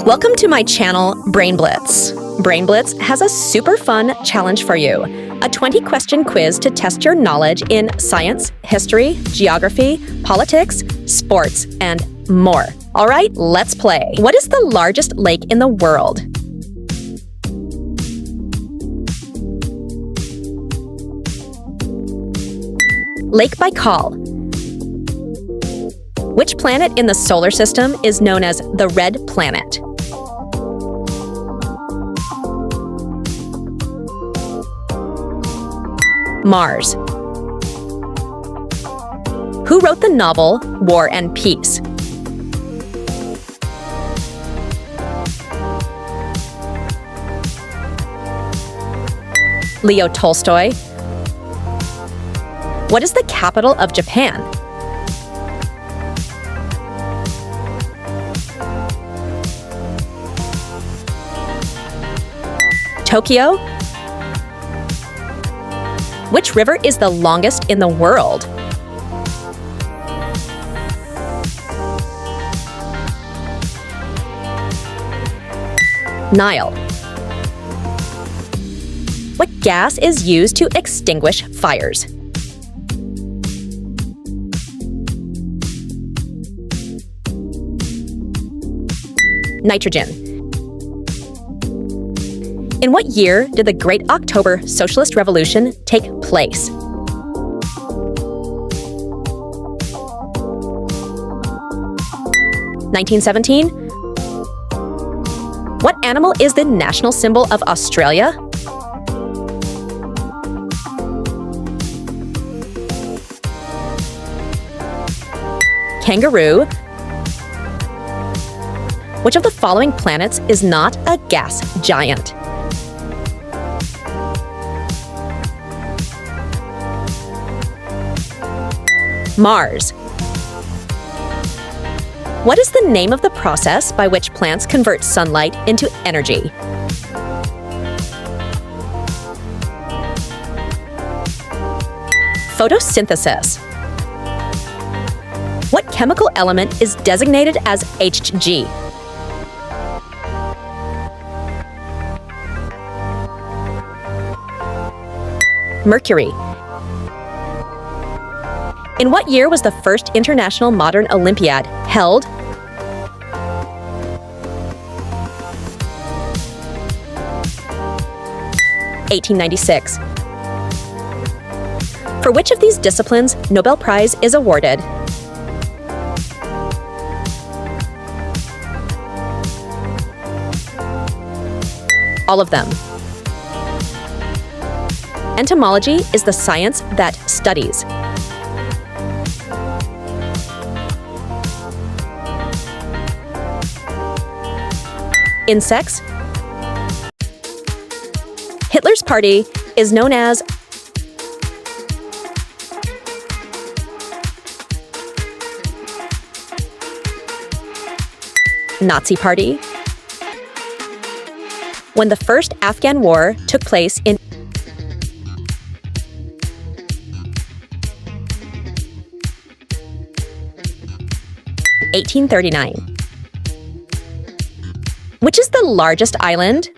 Welcome to my channel, Brainblitz. Brainblitz has a super fun challenge for you. A 20-question quiz to test your knowledge in science, history, geography, politics, sports, and more. All right, let's play. What is the largest lake in the world? Lake Baikal. Which planet in the solar system is known as the red planet? Mars. Who wrote the novel War and Peace? Leo Tolstoy. What is the capital of Japan? Tokyo. Which river is the longest in the world? Nile. What gas is used to extinguish fires? Nitrogen. In what year did the Great October Socialist Revolution take place? (1917) What animal is the national symbol of Australia? Kangaroo. Which of the following planets is not a gas giant? Mars. What is the name of the process by which plants convert sunlight into energy? Photosynthesis. What chemical element is designated as Hg? Mercury. In what year was the first International Modern Olympiad held? (1896). For which of these disciplines Nobel Prize is awarded? All of them. Entomology is the science that studies. Insects. Hitler's party is known as Nazi Party. When the first Afghan war took place in 1839. Which is the largest island?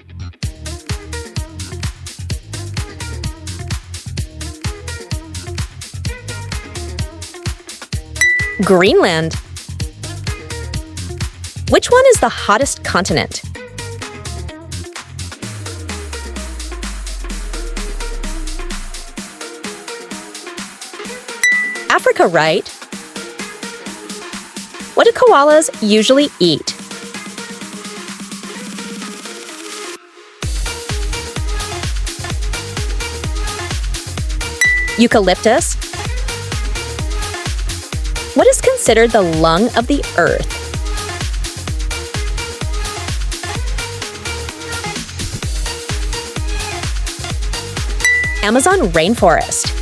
Greenland. Which one is the hottest continent? Africa, right? What do koalas usually eat? Eucalyptus. What is considered the lung of the earth? Amazon rainforest.